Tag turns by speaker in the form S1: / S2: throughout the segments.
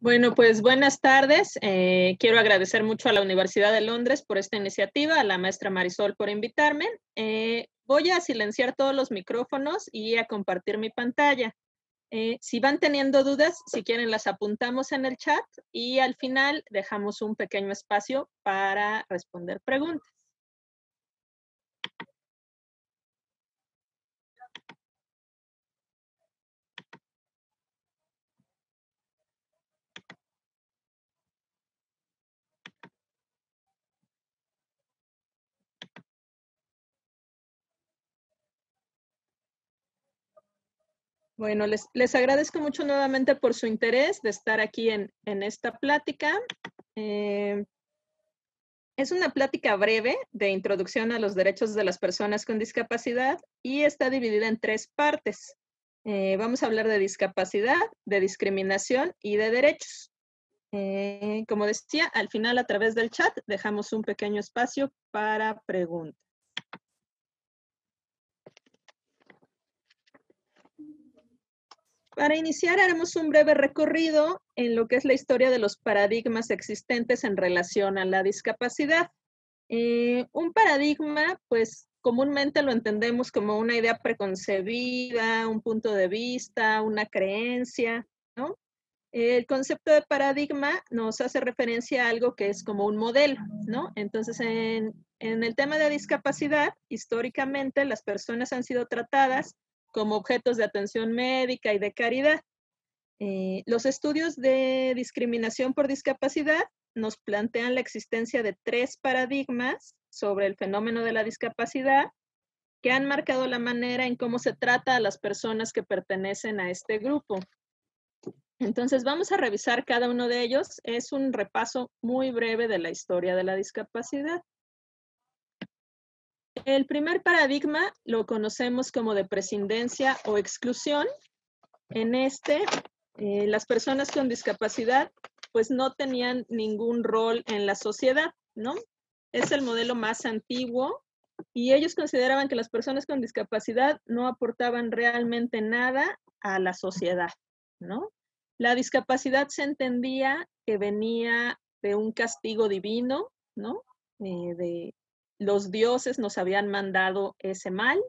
S1: Bueno, pues buenas tardes. Quiero agradecer mucho a la Universidad de Londres por esta iniciativa, a la maestra Marisol por invitarme. Voy a silenciar todos los micrófonos y a compartir mi pantalla. Si van teniendo dudas, si quieren las apuntamos en el chat y al final dejamos un pequeño espacio para responder preguntas. Bueno, les agradezco mucho nuevamente por su interés de estar aquí en esta plática. Es una plática breve de introducción a los derechos de las personas con discapacidad y está dividida en tres partes. Vamos a hablar de discapacidad, de discriminación y de derechos. Como decía, al final a través del chat dejamos un pequeño espacio para preguntas. Para iniciar, haremos un breve recorrido en lo que es la historia de los paradigmas existentes en relación a la discapacidad. Un paradigma, pues comúnmente lo entendemos como una idea preconcebida, un punto de vista, una creencia, ¿no? El concepto de paradigma nos hace referencia a algo que es como un modelo, ¿no? Entonces, en el tema de discapacidad, históricamente las personas han sido tratadas como objetos de atención médica y de caridad. Los estudios de discriminación por discapacidad nos plantean la existencia de tres paradigmas sobre el fenómeno de la discapacidad que han marcado la manera en cómo se trata a las personas que pertenecen a este grupo. Entonces vamos a revisar cada uno de ellos. Es un repaso muy breve de la historia de la discapacidad. El primer paradigma lo conocemos como de prescindencia o exclusión. En este, las personas con discapacidad pues no tenían ningún rol en la sociedad, ¿no? Es el modelo más antiguo y ellos consideraban que las personas con discapacidad no aportaban realmente nada a la sociedad, ¿no? La discapacidad se entendía que venía de un castigo divino, ¿no? De los dioses nos habían mandado ese mal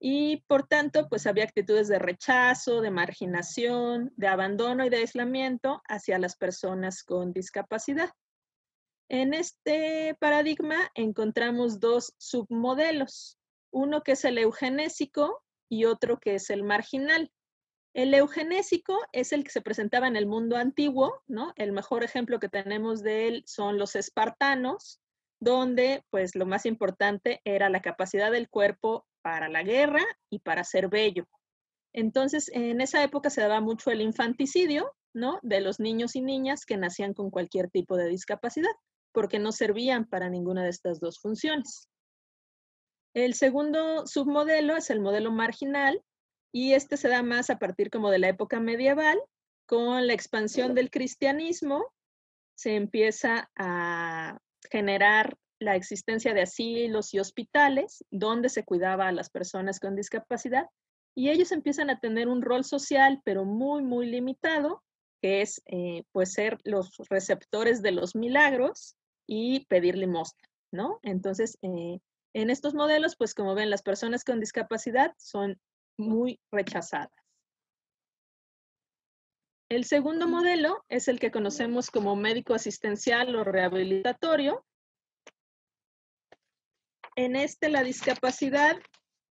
S1: y por tanto, pues había actitudes de rechazo, de marginación, de abandono y de aislamiento hacia las personas con discapacidad. En este paradigma encontramos dos submodelos, uno que es el eugenésico y otro que es el marginal. El eugenésico es el que se presentaba en el mundo antiguo, ¿no? El mejor ejemplo que tenemos de él son los espartanos, donde pues lo más importante era la capacidad del cuerpo para la guerra y para ser bello. Entonces, en esa época se daba mucho el infanticidio, ¿no? De los niños y niñas que nacían con cualquier tipo de discapacidad, porque no servían para ninguna de estas dos funciones. El segundo submodelo es el modelo marginal y este se da más a partir como de la época medieval. Con la expansión del cristianismo se empieza a generar la existencia de asilos y hospitales donde se cuidaba a las personas con discapacidad y ellos empiezan a tener un rol social pero muy, muy limitado, que es pues ser los receptores de los milagros y pedir limosna, ¿no? Entonces, en estos modelos, pues como ven, las personas con discapacidad son muy rechazadas. El segundo modelo es el que conocemos como médico asistencial o rehabilitatorio. En este la discapacidad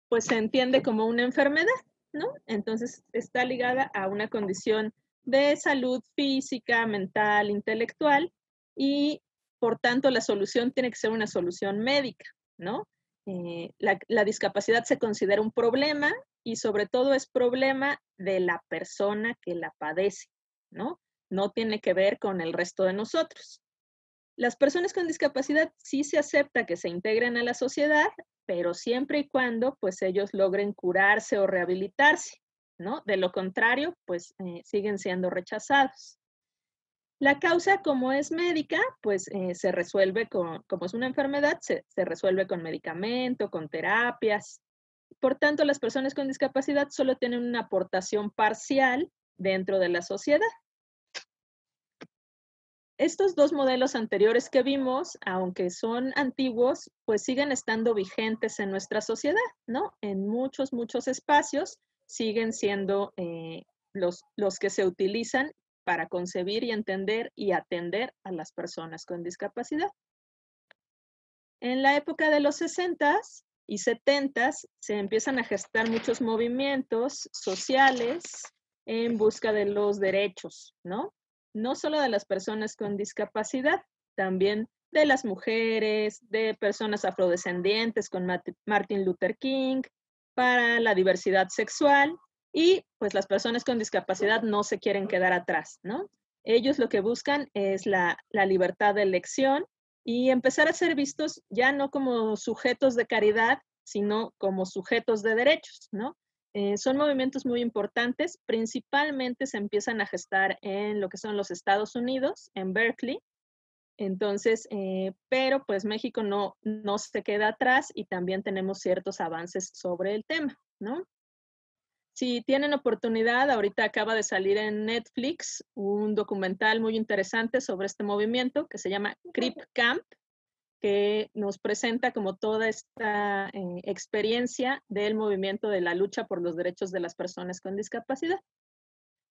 S1: pues se entiende como una enfermedad, ¿no? Entonces está ligada a una condición de salud física, mental, intelectual y por tanto la solución tiene que ser una solución médica, ¿no? La discapacidad se considera un problema y sobre todo es problema de la persona que la padece, ¿no? No tiene que ver con el resto de nosotros. Las personas con discapacidad sí se acepta que se integren a la sociedad, pero siempre y cuando pues ellos logren curarse o rehabilitarse, ¿no? De lo contrario, pues siguen siendo rechazados. La causa, como es médica, pues se resuelve como es una enfermedad, se resuelve con medicamento, con terapias. Por tanto, las personas con discapacidad solo tienen una aportación parcial dentro de la sociedad. Estos dos modelos anteriores que vimos, aunque son antiguos, pues siguen estando vigentes en nuestra sociedad, ¿no? En muchos, muchos espacios siguen siendo los que se utilizan para concebir y entender y atender a las personas con discapacidad. En la época de los 60s y 70s se empiezan a gestar muchos movimientos sociales en busca de los derechos, ¿no? No solo de las personas con discapacidad, también de las mujeres, de personas afrodescendientes con Martin Luther King, para la diversidad sexual y pues las personas con discapacidad no se quieren quedar atrás, ¿no? Ellos lo que buscan es la libertad de elección y empezar a ser vistos ya no como sujetos de caridad, sino como sujetos de derechos, ¿no? Son movimientos muy importantes, principalmente se empiezan a gestar en lo que son los Estados Unidos, en Berkeley. Entonces, pero pues México no se queda atrás y también tenemos ciertos avances sobre el tema, ¿no? Si tienen oportunidad, ahorita acaba de salir en Netflix un documental muy interesante sobre este movimiento que se llama Crip Camp, que nos presenta como toda esta experiencia del movimiento de la lucha por los derechos de las personas con discapacidad.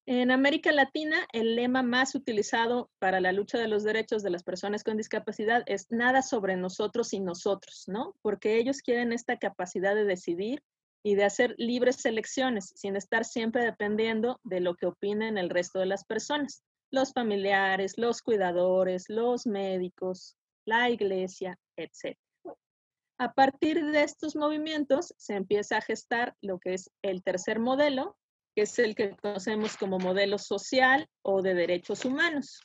S1: En América Latina, el lema más utilizado para la lucha de los derechos de las personas con discapacidad es nada sobre nosotros y nosotros, ¿no? Porque ellos quieren esta capacidad de decidir y de hacer libres elecciones sin estar siempre dependiendo de lo que opinen el resto de las personas, los familiares, los cuidadores, los médicos, la iglesia, etc. A partir de estos movimientos se empieza a gestar lo que es el tercer modelo, que es el que conocemos como modelo social o de derechos humanos.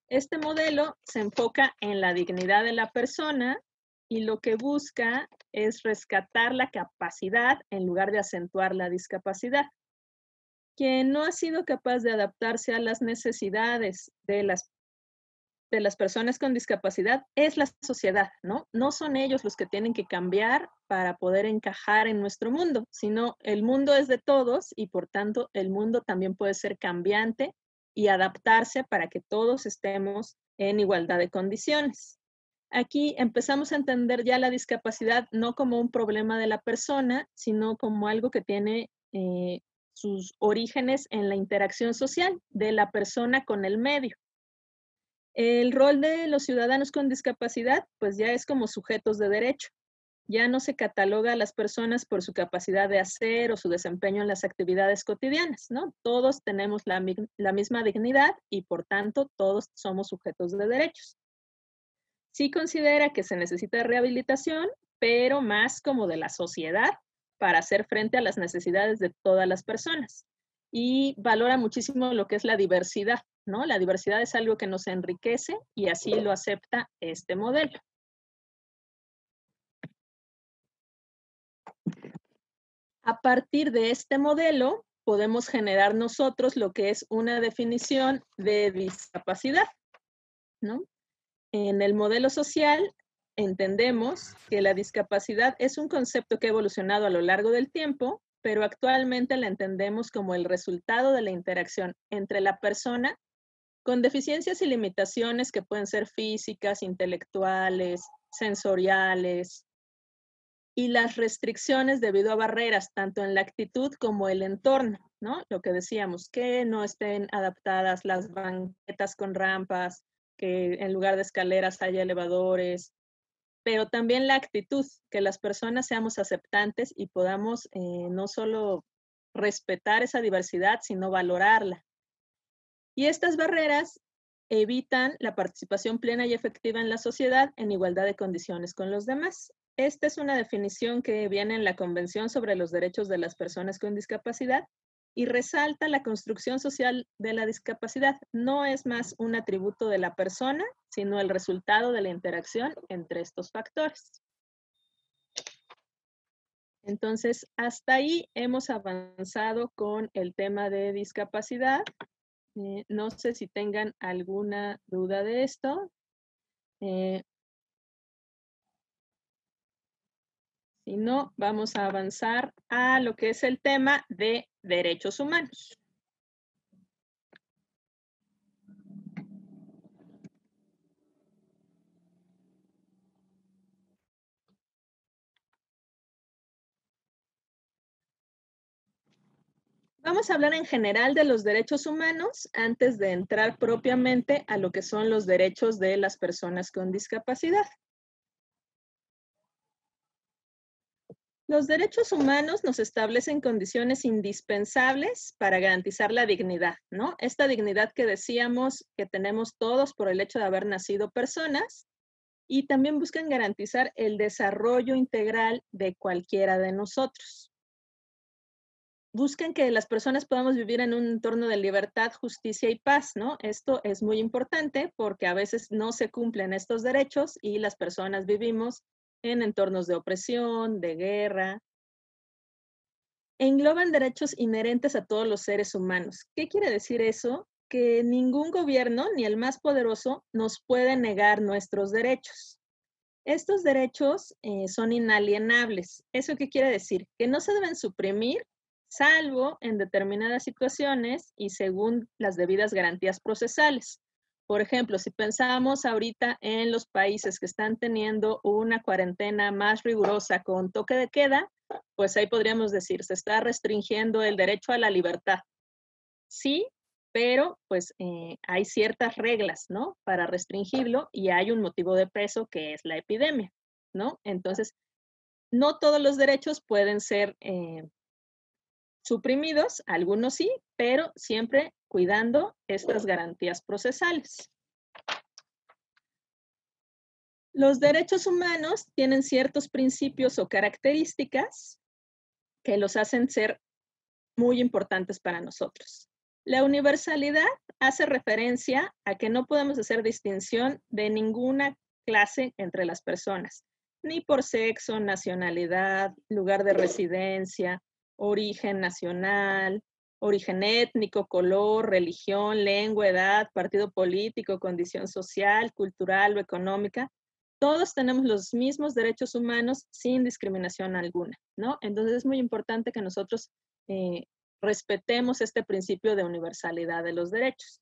S1: Este modelo se enfoca en la dignidad de la persona y lo que busca es rescatar la capacidad en lugar de acentuar la discapacidad. Quien no ha sido capaz de adaptarse a las necesidades de las personas con discapacidad es la sociedad, ¿no? No son ellos los que tienen que cambiar para poder encajar en nuestro mundo, sino el mundo es de todos y por tanto el mundo también puede ser cambiante y adaptarse para que todos estemos en igualdad de condiciones. Aquí empezamos a entender ya la discapacidad no como un problema de la persona, sino como algo que tiene sus orígenes en la interacción social de la persona con el medio. El rol de los ciudadanos con discapacidad, pues ya es como sujetos de derecho. Ya no se cataloga a las personas por su capacidad de hacer o su desempeño en las actividades cotidianas, ¿no? Todos tenemos la misma dignidad y por tanto todos somos sujetos de derechos. Sí considera que se necesita rehabilitación, pero más como de la sociedad para hacer frente a las necesidades de todas las personas. Y valora muchísimo lo que es la diversidad, ¿no? La diversidad es algo que nos enriquece y así lo acepta este modelo. A partir de este modelo, podemos generar nosotros lo que es una definición de discapacidad, ¿no? En el modelo social, entendemos que la discapacidad es un concepto que ha evolucionado a lo largo del tiempo, pero actualmente la entendemos como el resultado de la interacción entre la persona con deficiencias y limitaciones que pueden ser físicas, intelectuales, sensoriales, y las restricciones debido a barreras, tanto en la actitud como el entorno, ¿no? Lo que decíamos, que no estén adaptadas las banquetas con rampas, que en lugar de escaleras haya elevadores, pero también la actitud, que las personas seamos aceptantes y podamos no solo respetar esa diversidad, sino valorarla. Y estas barreras evitan la participación plena y efectiva en la sociedad en igualdad de condiciones con los demás. Esta es una definición que viene en la Convención sobre los Derechos de las Personas con Discapacidad y resalta la construcción social de la discapacidad. No es más un atributo de la persona, sino el resultado de la interacción entre estos factores. Entonces, hasta ahí hemos avanzado con el tema de discapacidad. No sé si tengan alguna duda de esto. Si no, vamos a avanzar a lo que es el tema de derechos humanos. Vamos a hablar en general de los derechos humanos antes de entrar propiamente a lo que son los derechos de las personas con discapacidad. Los derechos humanos nos establecen condiciones indispensables para garantizar la dignidad, ¿no? Esta dignidad que decíamos que tenemos todos por el hecho de haber nacido personas, y también buscan garantizar el desarrollo integral de cualquiera de nosotros. Buscan que las personas podamos vivir en un entorno de libertad, justicia y paz, ¿no? Esto es muy importante porque a veces no se cumplen estos derechos y las personas vivimos en entornos de opresión, de guerra. Engloban derechos inherentes a todos los seres humanos. ¿Qué quiere decir eso? Que ningún gobierno, ni el más poderoso, nos puede negar nuestros derechos. Estos derechos son inalienables. ¿Eso qué quiere decir? Que no se deben suprimir, salvo en determinadas situaciones y según las debidas garantías procesales. Por ejemplo, si pensamos ahorita en los países que están teniendo una cuarentena más rigurosa con toque de queda, pues ahí podríamos decir, se está restringiendo el derecho a la libertad. Sí, pero pues hay ciertas reglas, ¿no? Para restringirlo y hay un motivo de peso que es la epidemia, ¿no? Entonces, no todos los derechos pueden ser suprimidos, algunos sí, pero siempre cuidando estas garantías procesales. Los derechos humanos tienen ciertos principios o características que los hacen ser muy importantes para nosotros. La universalidad hace referencia a que no podemos hacer distinción de ninguna clase entre las personas, ni por sexo, nacionalidad, lugar de residencia, origen nacional, origen étnico, color, religión, lengua, edad, partido político, condición social, cultural o económica. Todos tenemos los mismos derechos humanos sin discriminación alguna, ¿no? Entonces es muy importante que nosotros eh, respetemos este principio de universalidad de los derechos.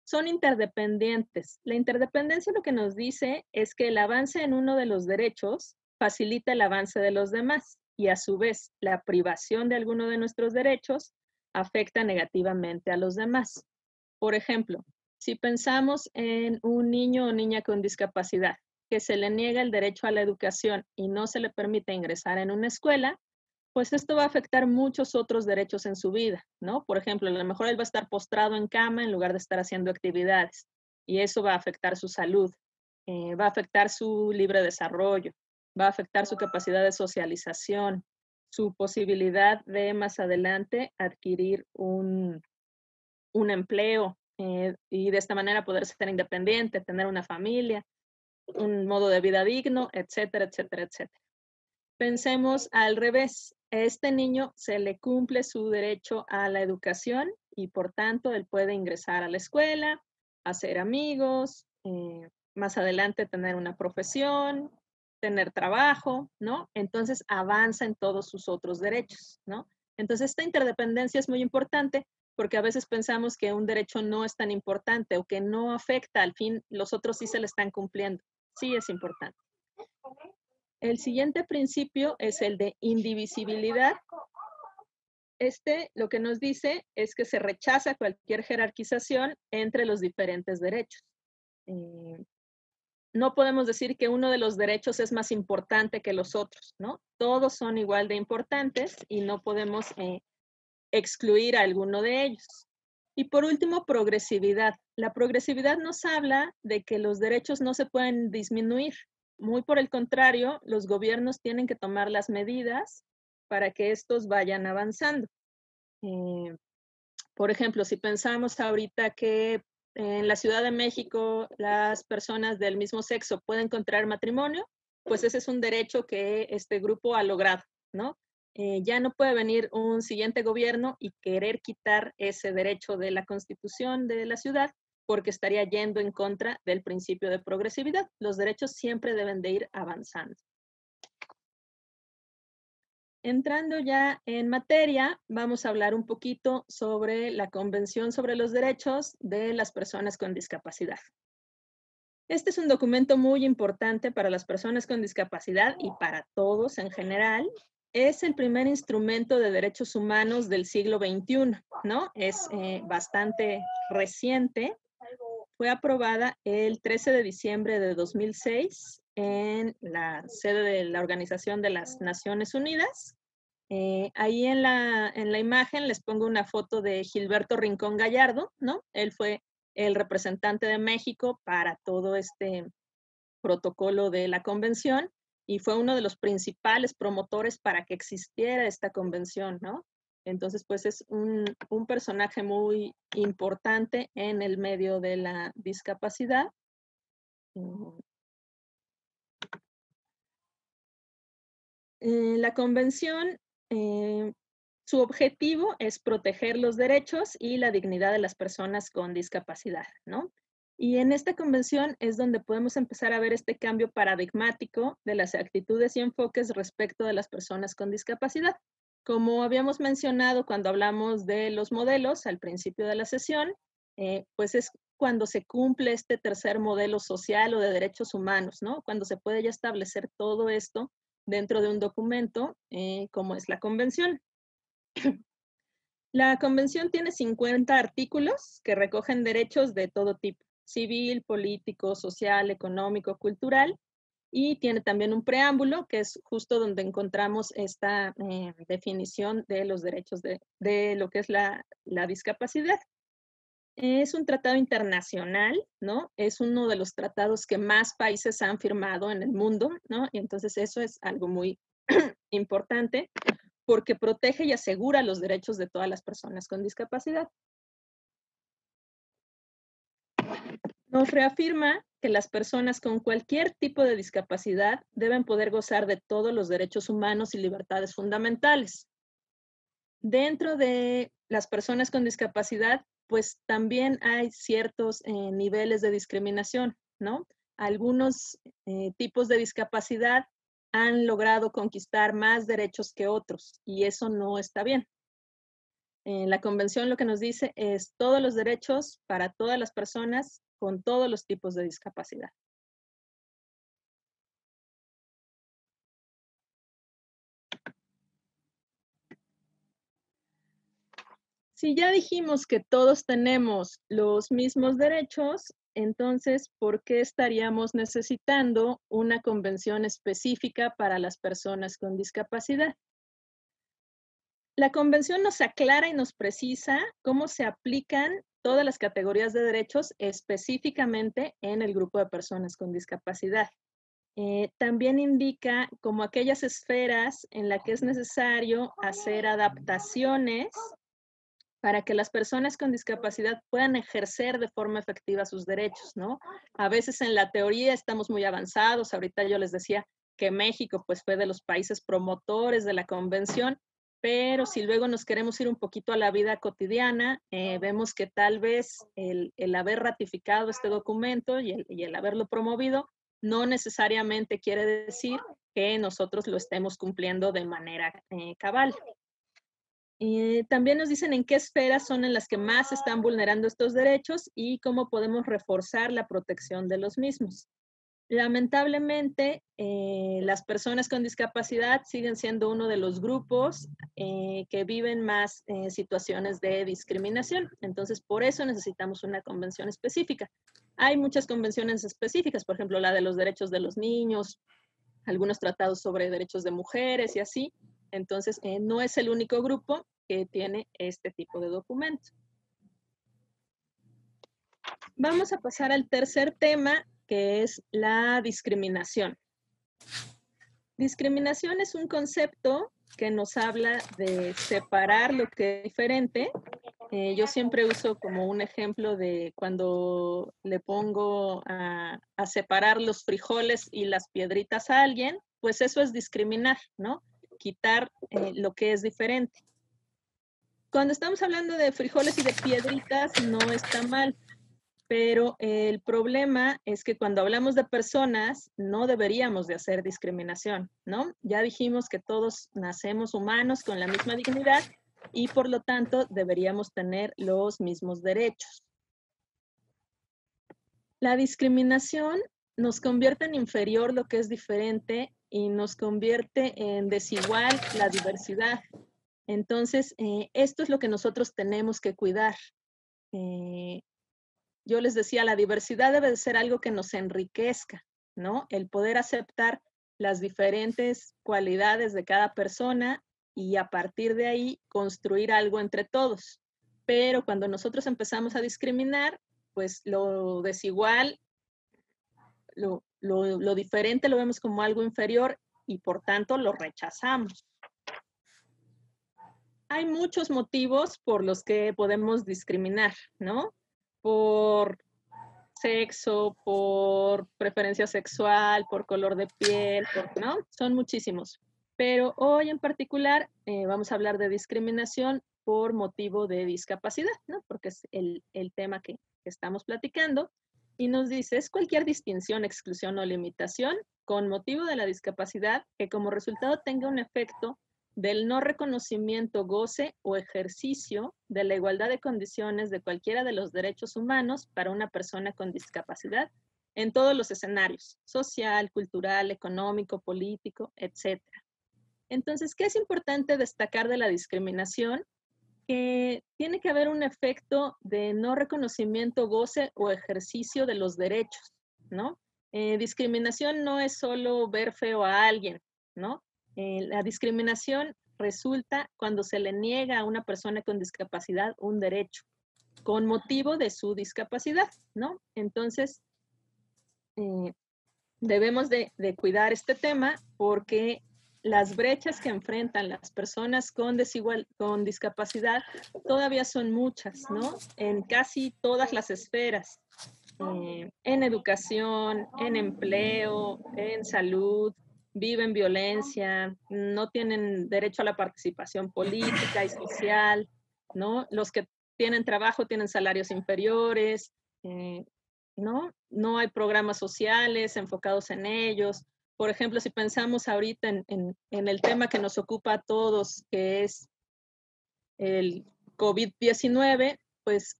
S1: Son interdependientes. La interdependencia lo que nos dice es que el avance en uno de los derechos facilita el avance de los demás y a su vez la privación de alguno de nuestros derechos afecta negativamente a los demás. Por ejemplo, si pensamos en un niño o niña con discapacidad que se le niega el derecho a la educación y no se le permite ingresar en una escuela, pues esto va a afectar muchos otros derechos en su vida, ¿no? Por ejemplo, a lo mejor él va a estar postrado en cama en lugar de estar haciendo actividades y eso va a afectar su salud, va a afectar su libre desarrollo, va a afectar su capacidad de socialización, su posibilidad de más adelante adquirir un empleo y de esta manera poder ser independiente, tener una familia, un modo de vida digno, etcétera, etcétera, etcétera. Pensemos al revés. A este niño se le cumple su derecho a la educación y por tanto él puede ingresar a la escuela, hacer amigos, más adelante tener una profesión, tener trabajo, ¿no? Entonces avanza en todos sus otros derechos, ¿no? Entonces esta interdependencia es muy importante porque a veces pensamos que un derecho no es tan importante o que no afecta, al fin los otros sí se le están cumpliendo. Sí es importante. El siguiente principio es el de indivisibilidad. Este lo que nos dice es que se rechaza cualquier jerarquización entre los diferentes derechos. No podemos decir que uno de los derechos es más importante que los otros, ¿no? Todos son igual de importantes y no podemos excluir a alguno de ellos. Y por último, progresividad. La progresividad nos habla de que los derechos no se pueden disminuir. Muy por el contrario, los gobiernos tienen que tomar las medidas para que estos vayan avanzando. Eh, por ejemplo, si pensamos ahorita que en la Ciudad de México las personas del mismo sexo pueden contraer matrimonio, pues ese es un derecho que este grupo ha logrado, ¿no? Ya no puede venir un siguiente gobierno y querer quitar ese derecho de la Constitución de la ciudad porque estaría yendo en contra del principio de progresividad. Los derechos siempre deben de ir avanzando. Entrando ya en materia, vamos a hablar un poquito sobre la Convención sobre los Derechos de las Personas con Discapacidad. Este es un documento muy importante para las personas con discapacidad y para todos en general, es el primer instrumento de derechos humanos del siglo XXI, ¿no? Es bastante reciente. Fue aprobada el 13 de diciembre de 2006 en la sede de la Organización de las Naciones Unidas. Ahí en la imagen les pongo una foto de Gilberto Rincón Gallardo, ¿no? Él fue el representante de México para todo este protocolo de la convención y fue uno de los principales promotores para que existiera esta convención, ¿no? Entonces, pues es un personaje muy importante en el medio de la discapacidad. La convención, su objetivo es proteger los derechos y la dignidad de las personas con discapacidad, ¿no? Y en esta convención es donde podemos empezar a ver este cambio paradigmático de las actitudes y enfoques respecto de las personas con discapacidad. Como habíamos mencionado cuando hablamos de los modelos al principio de la sesión, pues es cuando se cumple este tercer modelo social o de derechos humanos, ¿no? Cuando se puede ya establecer todo esto dentro de un documento, como es la convención. La convención tiene 50 artículos que recogen derechos de todo tipo, civil, político, social, económico, cultural, y tiene también un preámbulo, que es justo donde encontramos esta definición de los derechos de lo que es la discapacidad. Es un tratado internacional, ¿no? Es uno de los tratados que más países han firmado en el mundo, ¿no? Y entonces eso es algo muy importante porque protege y asegura los derechos de todas las personas con discapacidad. Nos reafirma que las personas con cualquier tipo de discapacidad deben poder gozar de todos los derechos humanos y libertades fundamentales. Dentro de las personas con discapacidad, pues también hay ciertos niveles de discriminación, ¿no? Algunos tipos de discapacidad han logrado conquistar más derechos que otros y eso no está bien. La convención lo que nos dice es todos los derechos para todas las personas con todos los tipos de discapacidad. Si ya dijimos que todos tenemos los mismos derechos, entonces, ¿por qué estaríamos necesitando una convención específica para las personas con discapacidad? La convención nos aclara y nos precisa cómo se aplican todas las categorías de derechos específicamente en el grupo de personas con discapacidad. También indica como aquellas esferas en las que es necesario hacer adaptaciones para que las personas con discapacidad puedan ejercer de forma efectiva sus derechos, ¿no? A veces en la teoría estamos muy avanzados. Ahorita yo les decía que México pues fue de los países promotores de la convención, pero si luego nos queremos ir un poquito a la vida cotidiana, vemos que tal vez el haber ratificado este documento y el haberlo promovido no necesariamente quiere decir que nosotros lo estemos cumpliendo de manera cabal. También nos dicen en qué esferas son en las que más se están vulnerando estos derechos y cómo podemos reforzar la protección de los mismos. Lamentablemente, las personas con discapacidad siguen siendo uno de los grupos que viven más situaciones de discriminación. Entonces, por eso necesitamos una convención específica. Hay muchas convenciones específicas, por ejemplo, la de los derechos de los niños, algunos tratados sobre derechos de mujeres y así. Entonces, no es el único grupo que tiene este tipo de documento. Vamos a pasar al tercer tema, que es la discriminación. Discriminación es un concepto que nos habla de separar lo que es diferente. Yo siempre uso como un ejemplo de cuando le pongo a separar los frijoles y las piedritas a alguien, pues eso es discriminar, ¿no? Quitar lo que es diferente. Cuando estamos hablando de frijoles y de piedritas, no está mal, pero el problema es que cuando hablamos de personas, no deberíamos de hacer discriminación, ¿no? Ya dijimos que todos nacemos humanos con la misma dignidad y por lo tanto deberíamos tener los mismos derechos. La discriminación nos convierte en inferior lo que es diferente y nos convierte en desigual la diversidad. Entonces, esto es lo que nosotros tenemos que cuidar. Yo les decía, la diversidad debe de ser algo que nos enriquezca, ¿no? El poder aceptar las diferentes cualidades de cada persona y a partir de ahí construir algo entre todos. Pero cuando nosotros empezamos a discriminar, pues lo desigual, lo diferente lo vemos como algo inferior y por tanto lo rechazamos. Hay muchos motivos por los que podemos discriminar, ¿no? Por sexo, por preferencia sexual, por color de piel, ¿no? Son muchísimos. Pero hoy en particular vamos a hablar de discriminación por motivo de discapacidad, ¿no? Porque es el tema que estamos platicando. Y nos dice, es cualquier distinción, exclusión o limitación con motivo de la discapacidad que como resultado tenga un efecto del no reconocimiento, goce o ejercicio de la igualdad de condiciones de cualquiera de los derechos humanos para una persona con discapacidad en todos los escenarios, social, cultural, económico, político, etc. Entonces, ¿qué es importante destacar de la discriminación? Que tiene que haber un efecto de no reconocimiento, goce o ejercicio de los derechos, ¿no? Discriminación no es solo ver feo a alguien, ¿no? La discriminación resulta cuando se le niega a una persona con discapacidad un derecho con motivo de su discapacidad, ¿no? Entonces, debemos de cuidar este tema porque las brechas que enfrentan las personas con discapacidad todavía son muchas, ¿no? En casi todas las esferas, en educación, en empleo, en salud, viven violencia, no tienen derecho a la participación política y social, ¿no? Los que tienen trabajo tienen salarios inferiores, ¿no? No hay programas sociales enfocados en ellos. Por ejemplo, si pensamos ahorita en el tema que nos ocupa a todos, que es el COVID-19, pues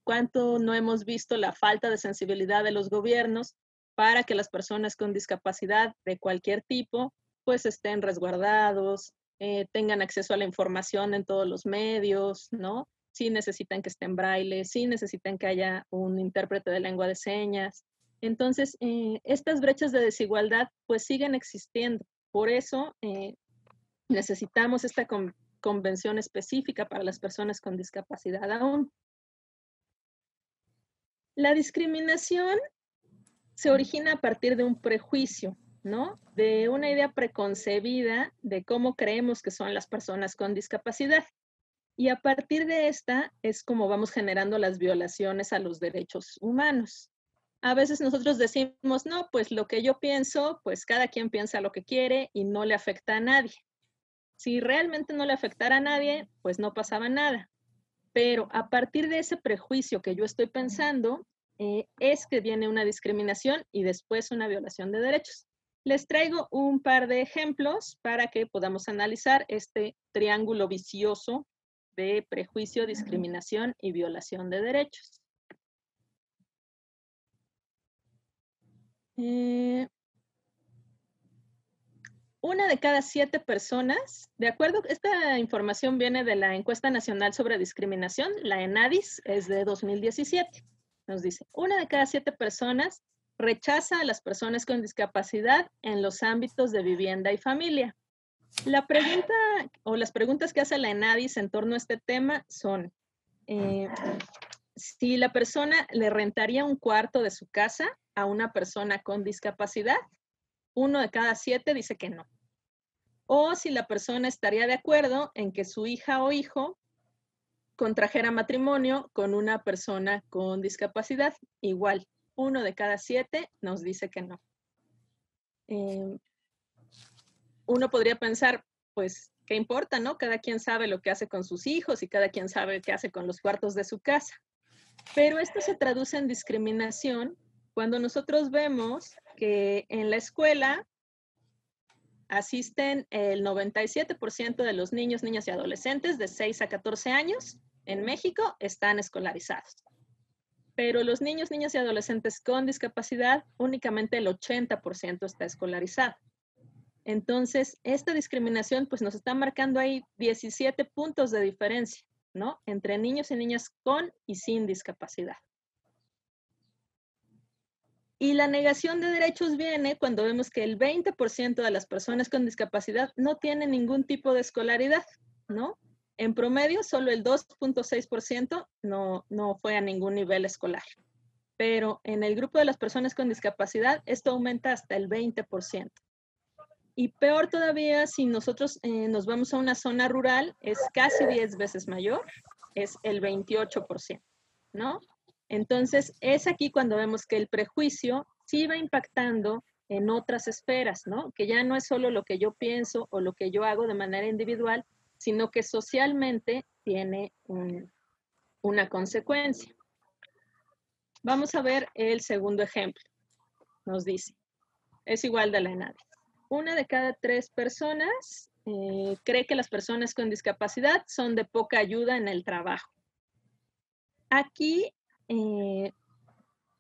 S1: cuánto no hemos visto la falta de sensibilidad de los gobiernos para que las personas con discapacidad de cualquier tipo pues estén resguardados, tengan acceso a la información en todos los medios, ¿no? Sí necesitan que esté en braille, sí necesitan que haya un intérprete de lengua de señas. Entonces, estas brechas de desigualdad pues siguen existiendo. Por eso necesitamos esta convención específica para las personas con discapacidad aún. La discriminación se origina a partir de un prejuicio, ¿no? De una idea preconcebida de cómo creemos que son las personas con discapacidad. Y a partir de esta es como vamos generando las violaciones a los derechos humanos. A veces nosotros decimos, no, pues lo que yo pienso, pues cada quien piensa lo que quiere y no le afecta a nadie. Si realmente no le afectara a nadie, pues no pasaba nada. Pero a partir de ese prejuicio que yo estoy pensando, es que viene una discriminación y después una violación de derechos. Les traigo un par de ejemplos para que podamos analizar este triángulo vicioso de prejuicio, discriminación y violación de derechos. Una de cada 7 personas, de acuerdo, esta información viene de la Encuesta Nacional sobre Discriminación, la ENADIS, es de 2017. Nos dice, una de cada 7 personas rechaza a las personas con discapacidad en los ámbitos de vivienda y familia. La pregunta o las preguntas que hace la ENADIS en torno a este tema son, si la persona le rentaría un cuarto de su casa a una persona con discapacidad, 1 de cada 7 dice que no. O si la persona estaría de acuerdo en que su hija o hijo contrajera matrimonio con una persona con discapacidad. Igual, 1 de cada 7 nos dice que no. Uno podría pensar, pues, ¿qué importa, no? Cada quien sabe lo que hace con sus hijos y cada quien sabe qué hace con los cuartos de su casa. Pero esto se traduce en discriminación cuando nosotros vemos que en la escuela asisten el 97% de los niños, niñas y adolescentes de 6 a 14 años en México están escolarizados. Pero los niños, niñas y adolescentes con discapacidad, únicamente el 80% está escolarizado. Entonces, esta discriminación pues nos está marcando ahí 17 puntos de diferencia, ¿no? Entre niños y niñas con y sin discapacidad. Y la negación de derechos viene cuando vemos que el 20% de las personas con discapacidad no tienen ningún tipo de escolaridad, ¿no? En promedio, solo el 2.6% no fue a ningún nivel escolar. Pero en el grupo de las personas con discapacidad, esto aumenta hasta el 20%. Y peor todavía, si nosotros nos vamos a una zona rural, es casi 10 veces mayor, es el 28%, ¿no? Entonces, es aquí cuando vemos que el prejuicio sí va impactando en otras esferas, ¿no? Que ya no es solo lo que yo pienso o lo que yo hago de manera individual, sino que socialmente tiene una consecuencia. Vamos a ver el segundo ejemplo. Nos dice, es igual de la ENADE. 1 de cada 3 personas cree que las personas con discapacidad son de poca ayuda en el trabajo. Aquí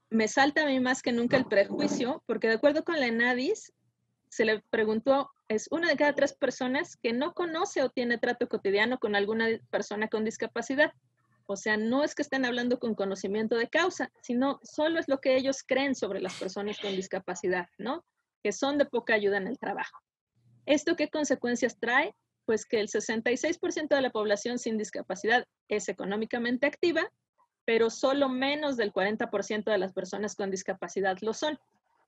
S1: me salta a mí más que nunca el prejuicio, porque de acuerdo con la ENADIS, se le preguntó, es 1 de cada 3 personas que no conoce o tiene trato cotidiano con alguna persona con discapacidad. O sea, no es que estén hablando con conocimiento de causa, sino solo es lo que ellos creen sobre las personas con discapacidad, ¿no? Que son de poca ayuda en el trabajo. ¿Esto qué consecuencias trae? Pues que el 66% de la población sin discapacidad es económicamente activa, pero solo menos del 40% de las personas con discapacidad lo son,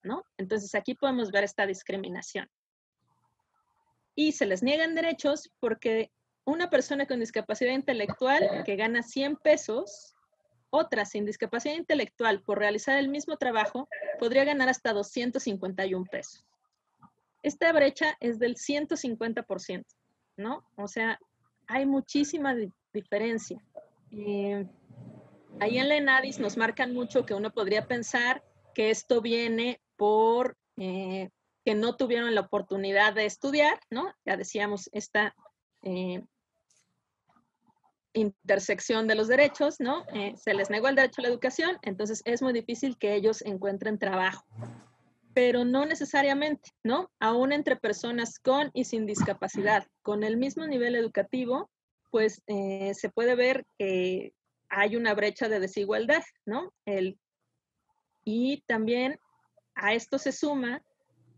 S1: ¿no? Entonces aquí podemos ver esta discriminación. Y se les niegan derechos porque una persona con discapacidad intelectual que gana 100 pesos, otra sin discapacidad intelectual por realizar el mismo trabajo podría ganar hasta 251 pesos. Esta brecha es del 150%, ¿no? O sea, hay muchísima diferencia. Ahí en la ENADIS nos marcan mucho que uno podría pensar que esto viene por que no tuvieron la oportunidad de estudiar, ¿no? Ya decíamos, esta intersección de los derechos, ¿no? Se les negó el derecho a la educación, entonces es muy difícil que ellos encuentren trabajo. Pero no necesariamente, ¿no? Aún entre personas con y sin discapacidad, con el mismo nivel educativo, pues se puede ver que hay una brecha de desigualdad, ¿no? Y también a esto se suma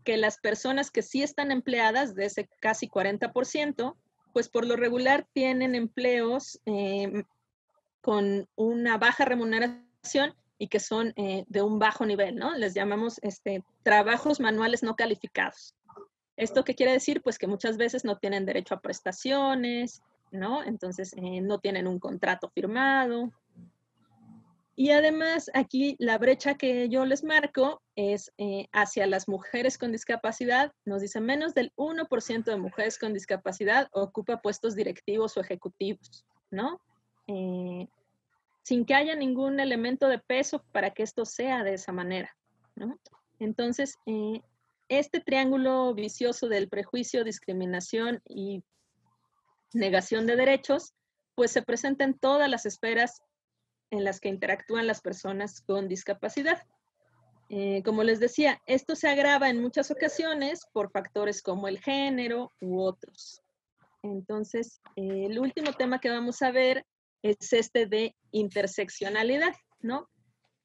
S1: que las personas que sí están empleadas, de ese casi 40%, pues por lo regular tienen empleos con una baja remuneración y que son de un bajo nivel, ¿no? Les llamamos trabajos manuales no calificados. ¿Esto qué quiere decir? Pues que muchas veces no tienen derecho a prestaciones, ¿no? Entonces no tienen un contrato firmado. Y además aquí la brecha que yo les marco es hacia las mujeres con discapacidad. Nos dice menos del 1% de mujeres con discapacidad ocupa puestos directivos o ejecutivos, ¿no? Sin que haya ningún elemento de peso para que esto sea de esa manera, ¿no? Entonces, este triángulo vicioso del prejuicio, discriminación y negación de derechos, pues se presenta en todas las esferas en las que interactúan las personas con discapacidad. Como les decía, esto se agrava en muchas ocasiones por factores como el género u otros. Entonces, el último tema que vamos a ver es este de interseccionalidad, ¿no?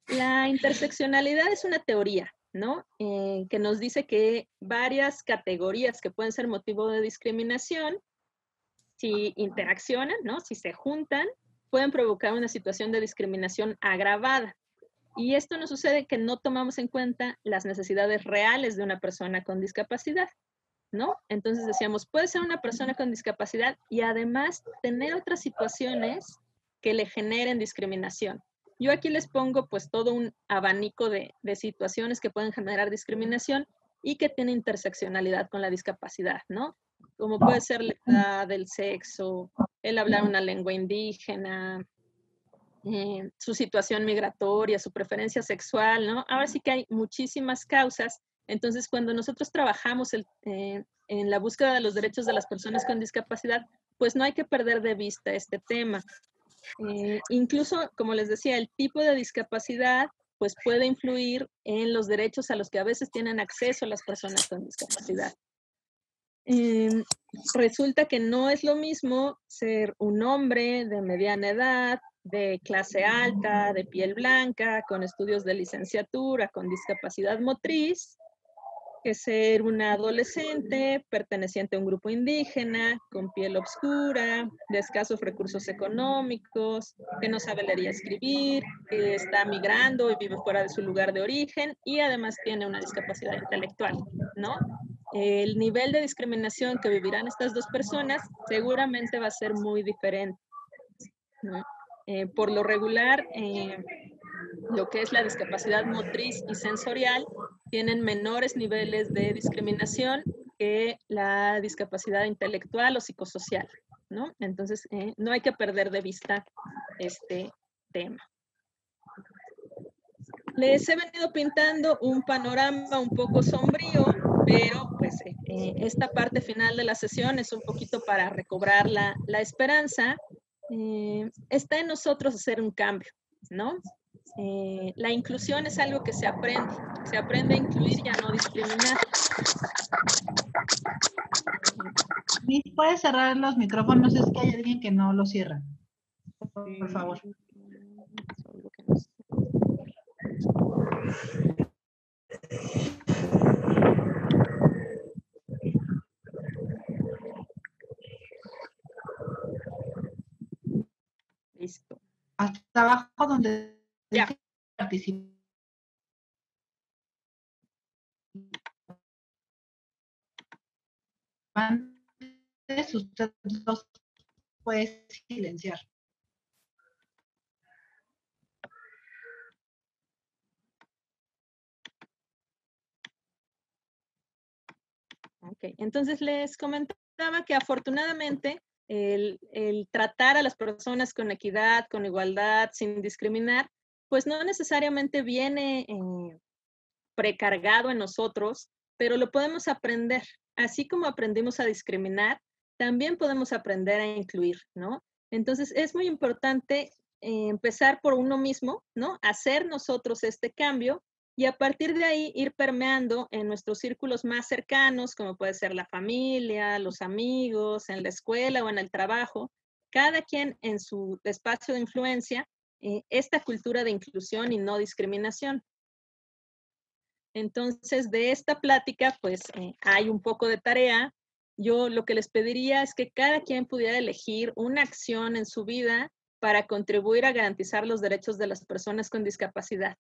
S1: La interseccionalidad es una teoría, ¿no? Que nos dice que varias categorías que pueden ser motivo de discriminación, si interaccionan, ¿no? Si se juntan, pueden provocar una situación de discriminación agravada. Y esto nos sucede que no tomamos en cuenta las necesidades reales de una persona con discapacidad, ¿no? Entonces decíamos, puede ser una persona con discapacidad y además tener otras situaciones que le generen discriminación. Yo aquí les pongo pues todo un abanico de situaciones que pueden generar discriminación y que tienen interseccionalidad con la discapacidad, ¿no? Como puede ser la edad, el sexo, el hablar una lengua indígena, su situación migratoria, su preferencia sexual, ¿no? Ahora sí que hay muchísimas causas. Entonces, cuando nosotros trabajamos en la búsqueda de los derechos de las personas con discapacidad, pues no hay que perder de vista este tema. Incluso, como les decía, el tipo de discapacidad pues puede influir en los derechos a los que a veces tienen acceso las personas con discapacidad. resulta que no es lo mismo ser un hombre de mediana edad, de clase alta, de piel blanca, con estudios de licenciatura, con discapacidad motriz, que ser una adolescente perteneciente a un grupo indígena, con piel oscura, de escasos recursos económicos, que no sabe leer y escribir, que está migrando y vive fuera de su lugar de origen y además tiene una discapacidad intelectual, ¿no? El nivel de discriminación que vivirán estas dos personas seguramente va a ser muy diferente, ¿no? Por lo regular, lo que es la discapacidad motriz y sensorial tienen menores niveles de discriminación que la discapacidad intelectual o psicosocial, ¿no? Entonces, no hay que perder de vista este tema. Les he venido pintando un panorama un poco sombrío, pero pues esta parte final de la sesión es un poquito para recobrar la esperanza. Está en nosotros hacer un cambio, ¿no? La inclusión es algo que se aprende a incluir y a no discriminar.
S2: ¿Puedes cerrar los micrófonos? Es que hay alguien que no lo cierra. Por favor.
S1: Listo.
S2: Hasta abajo donde
S1: ya
S2: participa. Usted los puede silenciar.
S1: Ok, entonces les comentaba que afortunadamente el tratar a las personas con equidad, con igualdad, sin discriminar, pues no necesariamente viene precargado en nosotros, pero lo podemos aprender. Así como aprendimos a discriminar, también podemos aprender a incluir, ¿no? Entonces es muy importante empezar por uno mismo, ¿no? Hacer nosotros este cambio y a partir de ahí ir permeando en nuestros círculos más cercanos, como puede ser la familia, los amigos, en la escuela o en el trabajo, cada quien en su espacio de influencia, esta cultura de inclusión y no discriminación. Entonces, de esta plática, pues hay un poco de tarea. Yo lo que les pediría es que cada quien pudiera elegir una acción en su vida para contribuir a garantizar los derechos de las personas con discapacidad.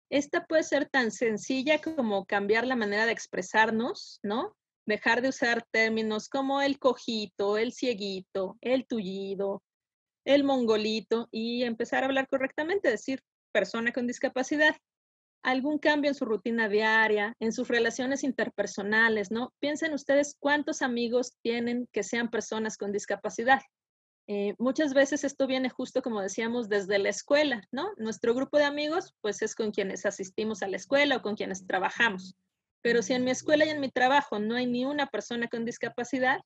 S1: Esta puede ser tan sencilla como cambiar la manera de expresarnos, ¿no? Dejar de usar términos como el cojito, el cieguito, el tullido, el mongolito y empezar a hablar correctamente, decir persona con discapacidad. Algún cambio en su rutina diaria, en sus relaciones interpersonales, ¿no? Piensen ustedes cuántos amigos tienen que sean personas con discapacidad. Muchas veces esto viene justo como decíamos desde la escuela, ¿no? Nuestro grupo de amigos pues es con quienes asistimos a la escuela o con quienes trabajamos. Pero si en mi escuela y en mi trabajo no hay ni una persona con discapacidad,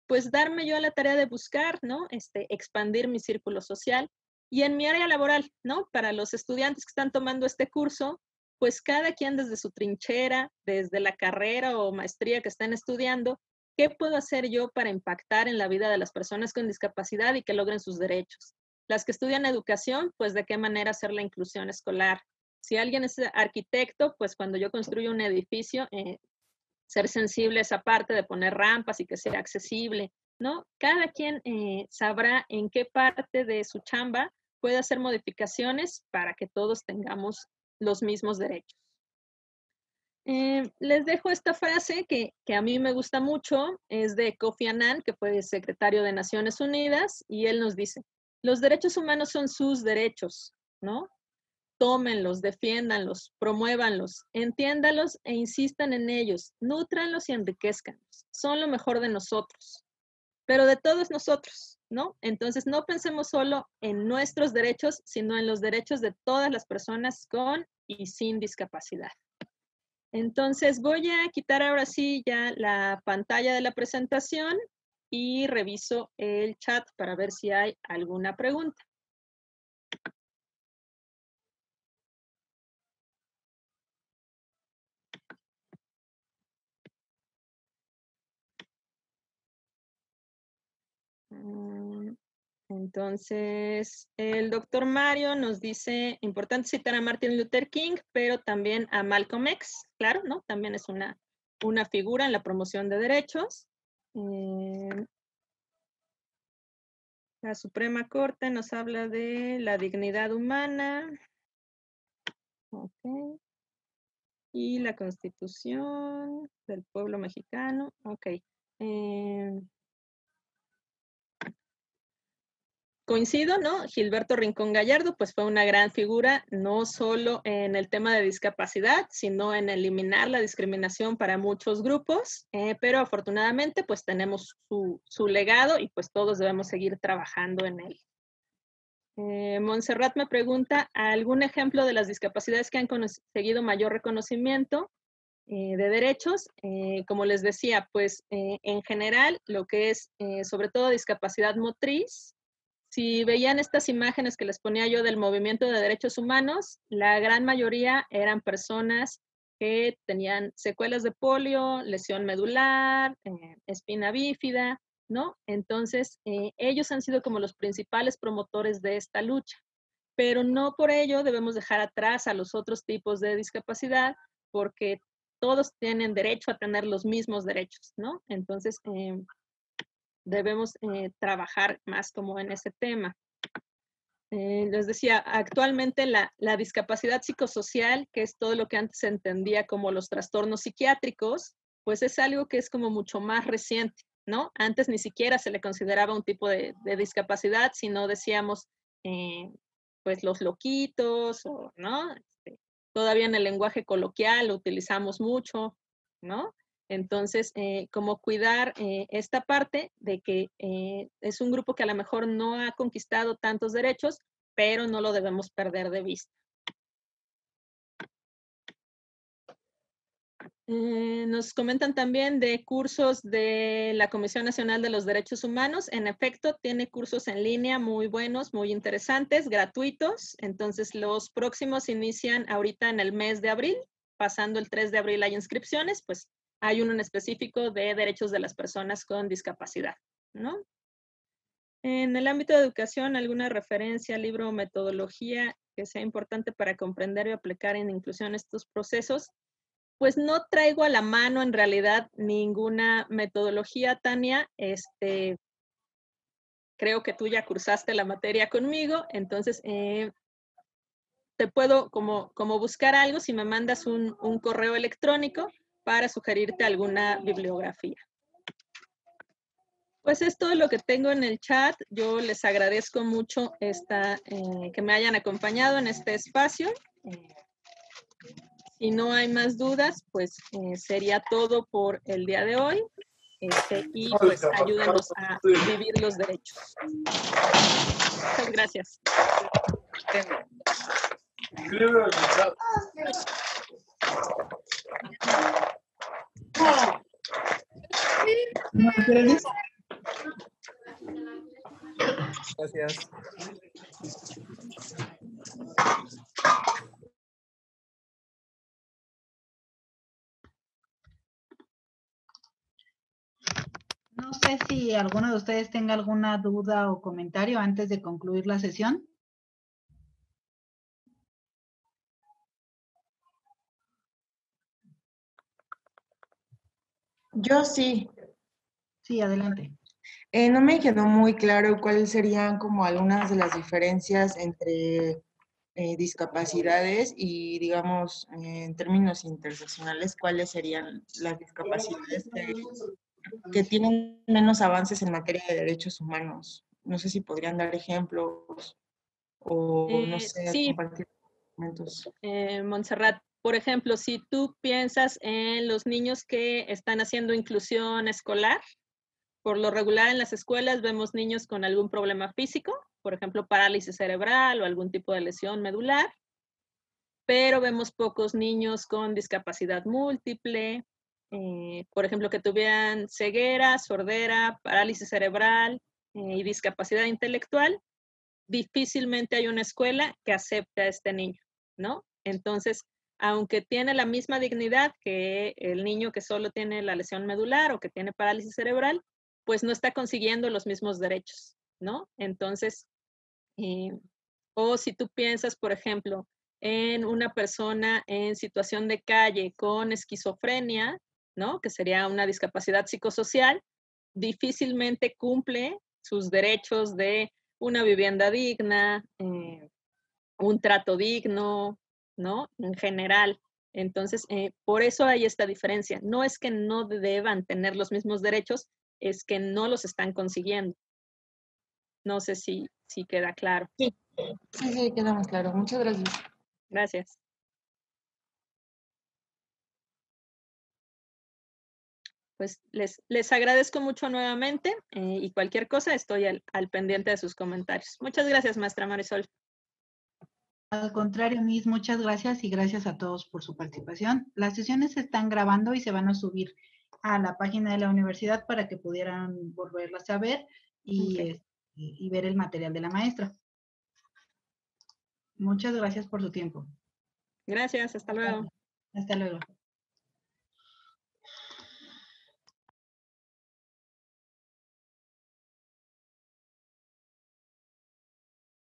S1: pues darme yo a la tarea de buscar, ¿no? Expandir mi círculo social y en mi área laboral, ¿no? Para los estudiantes que están tomando este curso, pues cada quien desde su trinchera, desde la carrera o maestría que están estudiando, ¿qué puedo hacer yo para impactar en la vida de las personas con discapacidad y que logren sus derechos? Las que estudian educación, pues de qué manera hacer la inclusión escolar. Si alguien es arquitecto, pues cuando yo construyo un edificio, ser sensible a esa parte de poner rampas y que sea accesible, ¿no? Cada quien sabrá en qué parte de su chamba puede hacer modificaciones para que todos tengamos los mismos derechos. Les dejo esta frase que a mí me gusta mucho, es de Kofi Annan, que fue secretario de Naciones Unidas, y él nos dice, los derechos humanos son sus derechos, ¿no? Tómenlos, defiéndanlos, promuévanlos, entiéndalos e insistan en ellos, nútranlos y enriquezcanlos. Son lo mejor de nosotros, pero de todos nosotros, ¿no? Entonces no pensemos solo en nuestros derechos, sino en los derechos de todas las personas con y sin discapacidad. Entonces voy a quitar ahora sí ya la pantalla de la presentación y reviso el chat para ver si hay alguna pregunta. Entonces, el doctor Mario nos dice, importante citar a Martin Luther King, pero también a Malcolm X, claro, ¿no? También es una figura en la promoción de derechos. La Suprema Corte nos habla de la dignidad humana. Ok. Y la Constitución del pueblo mexicano. Ok. Coincido, ¿no? Gilberto Rincón Gallardo, pues fue una gran figura, no solo en el tema de discapacidad, sino en eliminar la discriminación para muchos grupos, pero afortunadamente pues tenemos su legado y pues todos debemos seguir trabajando en él. Montserrat me pregunta, ¿algún ejemplo de las discapacidades que han conseguido mayor reconocimiento de derechos? Como les decía, pues en general, lo que es sobre todo discapacidad motriz, si veían estas imágenes que les ponía yo del movimiento de derechos humanos, la gran mayoría eran personas que tenían secuelas de polio, lesión medular, espina bífida, ¿no? Entonces, ellos han sido como los principales promotores de esta lucha, pero no por ello debemos dejar atrás a los otros tipos de discapacidad, porque todos tienen derecho a tener los mismos derechos, ¿no? Entonces, debemos trabajar más como en ese tema. Les decía, actualmente la discapacidad psicosocial, que es todo lo que antes se entendía como los trastornos psiquiátricos, pues es algo que es como mucho más reciente, ¿no? Antes ni siquiera se le consideraba un tipo de discapacidad, sino decíamos, pues los loquitos, o, ¿no? Todavía en el lenguaje coloquial lo utilizamos mucho, ¿no? Entonces, como cuidar esta parte de que es un grupo que a lo mejor no ha conquistado tantos derechos, pero no lo debemos perder de vista. Nos comentan también de cursos de la Comisión Nacional de los Derechos Humanos. En efecto, tiene cursos en línea muy buenos, muy interesantes, gratuitos. Entonces, los próximos inician ahorita en el mes de abril. Pasando el 3 de abril hay inscripciones, pues hay uno en específico de derechos de las personas con discapacidad, ¿no? En el ámbito de educación, ¿alguna referencia, libro o metodología que sea importante para comprender y aplicar en inclusión estos procesos? Pues no traigo a la mano en realidad ninguna metodología, Tania. Creo que tú ya cursaste la materia conmigo, entonces te puedo como buscar algo si me mandas un correo electrónico para sugerirte alguna bibliografía. Pues es todo lo que tengo en el chat. Yo les agradezco mucho que me hayan acompañado en este espacio. Si no hay más dudas, pues sería todo por el día de hoy. Y pues ayúdenos a vivir los derechos. Muchas gracias.
S3: Gracias.
S2: No sé si alguno de ustedes tenga alguna duda o comentario antes de concluir la sesión.
S4: Yo sí.
S2: Sí, adelante.
S4: No me quedó muy claro cuáles serían como algunas de las diferencias entre discapacidades y, digamos, en términos interseccionales, cuáles serían las discapacidades que tienen menos avances en materia de derechos humanos. No sé si podrían dar ejemplos o, no sé,
S1: Sí,
S4: compartir documentos.
S1: Montserrat, por ejemplo, si tú piensas en los niños que están haciendo inclusión escolar, por lo regular en las escuelas vemos niños con algún problema físico, por ejemplo, parálisis cerebral o algún tipo de lesión medular, pero vemos pocos niños con discapacidad múltiple, por ejemplo, que tuvieran ceguera, sordera, parálisis cerebral y discapacidad intelectual. Difícilmente hay una escuela que acepte a este niño, ¿no? Entonces, aunque tiene la misma dignidad que el niño que solo tiene la lesión medular o que tiene parálisis cerebral, pues no está consiguiendo los mismos derechos, ¿no? Entonces, o si tú piensas, por ejemplo, en una persona en situación de calle con esquizofrenia, ¿no? Que sería una discapacidad psicosocial, difícilmente cumple sus derechos de una vivienda digna, un trato digno, ¿no? En general. Entonces, por eso hay esta diferencia. No es que no deban tener los mismos derechos, es que no los están consiguiendo. No sé si queda claro.
S4: Sí, sí, queda más claro. Muchas gracias.
S1: Gracias. Pues les agradezco mucho nuevamente y cualquier cosa estoy al pendiente de sus comentarios. Muchas gracias, maestra Marisol.
S2: Al contrario, Miss, muchas gracias y gracias a todos por su participación. Las sesiones se están grabando y se van a subir a la página de la universidad para que pudieran volverlas a ver y ver el material de la maestra. Muchas gracias por su tiempo.
S1: Gracias, hasta luego.
S2: Hasta luego.